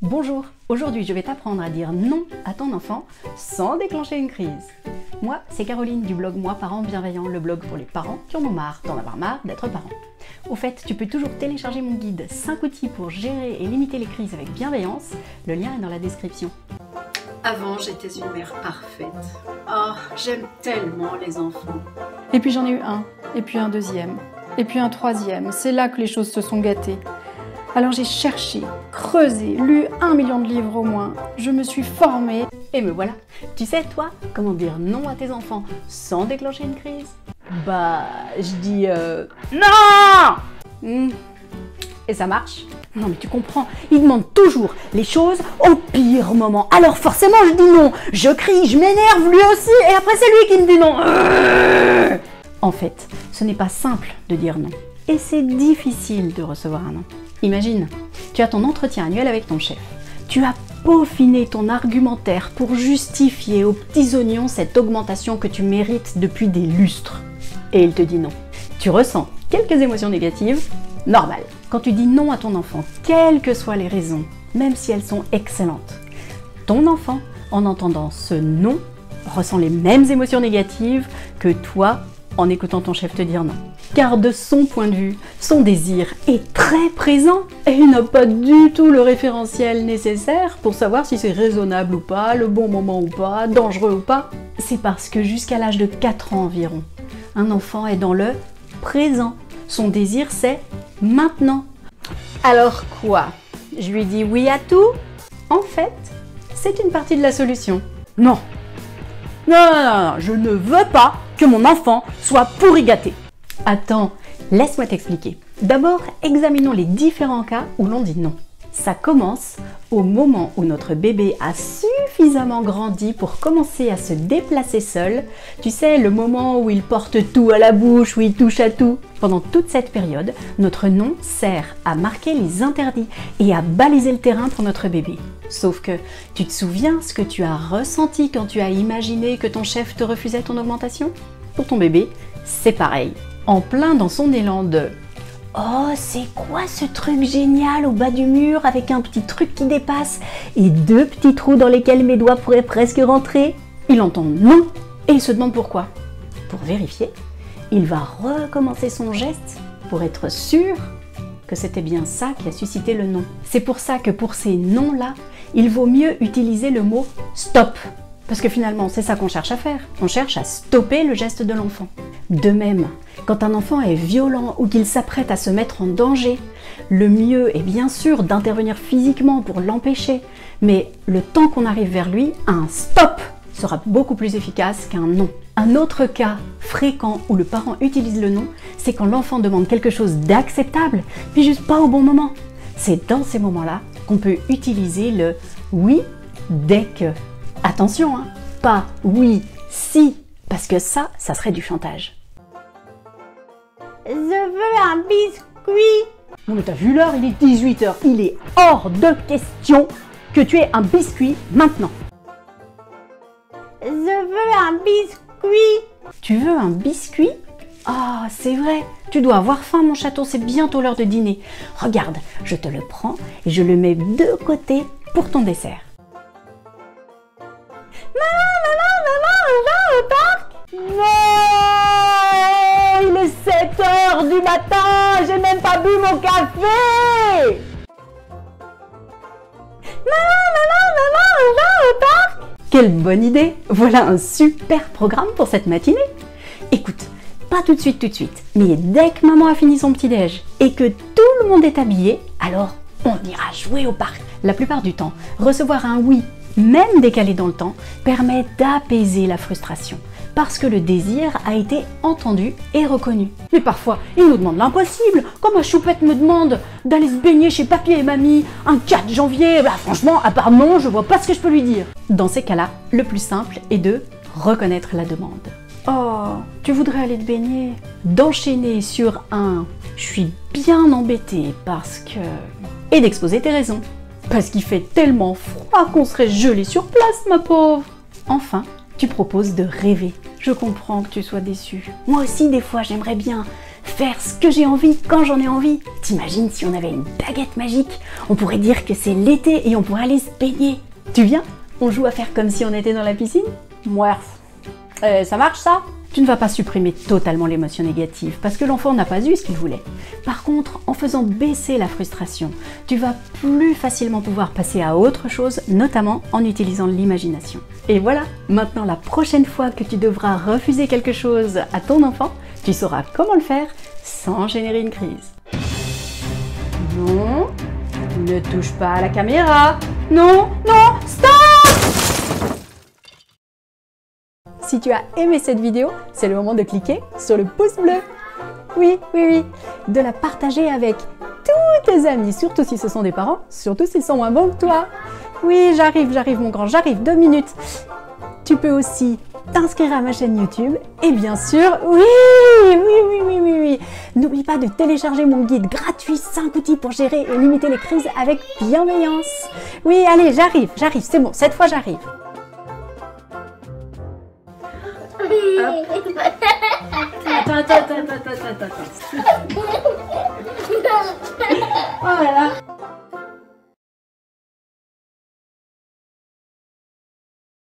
Bonjour, aujourd'hui je vais t'apprendre à dire non à ton enfant sans déclencher une crise. Moi, c'est Caroline du blog Moi Parent Bienveillant, le blog pour les parents qui en ont marre d'en avoir marre d'être parents. Au fait, tu peux toujours télécharger mon guide 5 outils pour gérer et limiter les crises avec bienveillance, le lien est dans la description. Avant, j'étais une mère parfaite. Oh, j'aime tellement les enfants. Et puis j'en ai eu un, et puis un deuxième, et puis un troisième. C'est là que les choses se sont gâtées. Alors j'ai cherché, creusé, lu 1 million de livres au moins. Je me suis formée. Et me voilà. Tu sais, toi, comment dire non à tes enfants sans déclencher une crise? Bah, je dis non. Et ça marche? Non mais tu comprends, il demande toujours les choses au pire moment. Alors forcément je dis non, je crie, je m'énerve lui aussi et après c'est lui qui me dit non. En fait, ce n'est pas simple de dire non. Et c'est difficile de recevoir un non. Imagine, tu as ton entretien annuel avec ton chef. Tu as peaufiné ton argumentaire pour justifier aux petits oignons cette augmentation que tu mérites depuis des lustres. Et il te dit non. Tu ressens quelques émotions négatives, normal. Quand tu dis non à ton enfant, quelles que soient les raisons, même si elles sont excellentes, ton enfant, en entendant ce non, ressent les mêmes émotions négatives que toi en écoutant ton chef te dire non. Car de son point de vue, son désir est très présent et il n'a pas du tout le référentiel nécessaire pour savoir si c'est raisonnable ou pas, le bon moment ou pas, dangereux ou pas. C'est parce que jusqu'à l'âge de 4 ans environ, un enfant est dans le présent. Son désir c'est maintenant. Alors quoi? Je lui dis oui à tout? En fait, c'est une partie de la solution. Non, je ne veux pas que mon enfant soit pourri gâté. Attends, laisse-moi t'expliquer. D'abord, examinons les différents cas où l'on dit non. Ça commence au moment où notre bébé a suffisamment grandi pour commencer à se déplacer seul. Tu sais, le moment où il porte tout à la bouche, où il touche à tout. Pendant toute cette période, notre non sert à marquer les interdits et à baliser le terrain pour notre bébé. Sauf que, tu te souviens ce que tu as ressenti quand tu as imaginé que ton chef te refusait ton augmentation? Pour ton bébé, c'est pareil. En plein dans son élan de « Oh, c'est quoi ce truc génial au bas du mur avec un petit truc qui dépasse et 2 petits trous dans lesquels mes doigts pourraient presque rentrer ?» Il entend « non » et il se demande pourquoi. Pour vérifier, il va recommencer son geste pour être sûr que c'était bien ça qui a suscité le non. C'est pour ça que pour ces non-là, il vaut mieux utiliser le mot « stop ». Parce que finalement, c'est ça qu'on cherche à faire. On cherche à stopper le geste de l'enfant. De même, quand un enfant est violent ou qu'il s'apprête à se mettre en danger, le mieux est bien sûr d'intervenir physiquement pour l'empêcher, mais le temps qu'on arrive vers lui, un stop sera beaucoup plus efficace qu'un non. Un autre cas fréquent où le parent utilise le non, c'est quand l'enfant demande quelque chose d'acceptable, puis juste pas au bon moment. C'est dans ces moments-là qu'on peut utiliser le oui dès que. Attention, hein, pas oui, si, parce que ça serait du chantage. Je veux un biscuit. Non mais t'as vu l'heure, il est 18h. Il est hors de question que tu aies un biscuit maintenant. Je veux un biscuit. Tu veux un biscuit? Ah, c'est vrai, tu dois avoir faim mon chaton, c'est bientôt l'heure de dîner. Regarde, je te le prends et je le mets de côté pour ton dessert. Maman, au parc? Non, il est 7h du matin, j'ai même pas bu mon café. Maman, on va au parc? Quelle bonne idée! Voilà un super programme pour cette matinée. Écoute, pas tout de suite, mais dès que maman a fini son petit-déj et que tout le monde est habillé, alors on ira jouer au parc. La plupart du temps, recevoir un oui, même décalé dans le temps, permet d'apaiser la frustration, parce que le désir a été entendu et reconnu. Mais parfois, il nous demande l'impossible, quand ma choupette me demande d'aller se baigner chez papy et mamie un 4 janvier, bah franchement, à part non, je vois pas ce que je peux lui dire. Dans ces cas-là, le plus simple est de reconnaître la demande. Oh, tu voudrais aller te baigner? D'enchaîner sur un « je suis bien embêtée parce que… » et d'exposer tes raisons. Parce qu'il fait tellement froid qu'on serait gelé sur place, ma pauvre. Enfin, tu proposes de rêver. Je comprends que tu sois déçu. Moi aussi, des fois, j'aimerais bien. faire ce que j'ai envie quand j'en ai envie. T'imagines si on avait une baguette magique? On pourrait dire que c'est l'été et on pourrait aller se baigner. Tu viens? On joue à faire comme si on était dans la piscine? Ouais. Ça marche ça? Tu ne vas pas supprimer totalement l'émotion négative parce que l'enfant n'a pas eu ce qu'il voulait. Par contre, en faisant baisser la frustration, tu vas plus facilement pouvoir passer à autre chose, notamment en utilisant l'imagination. Et voilà, maintenant la prochaine fois que tu devras refuser quelque chose à ton enfant, tu sauras comment le faire sans générer une crise. Non, ne touche pas à la caméra. Non, stop! Si tu as aimé cette vidéo, c'est le moment de cliquer sur le pouce bleu. Oui, de la partager avec tous tes amis, surtout si ce sont des parents, surtout s'ils sont moins bons que toi. Oui, j'arrive mon grand, j'arrive, 2 minutes. Tu peux aussi t'inscrire à ma chaîne YouTube et bien sûr, oui. N'oublie pas de télécharger mon guide gratuit 5 outils pour gérer et limiter les crises avec bienveillance. Oui, allez, j'arrive, c'est bon, cette fois j'arrive. Attends.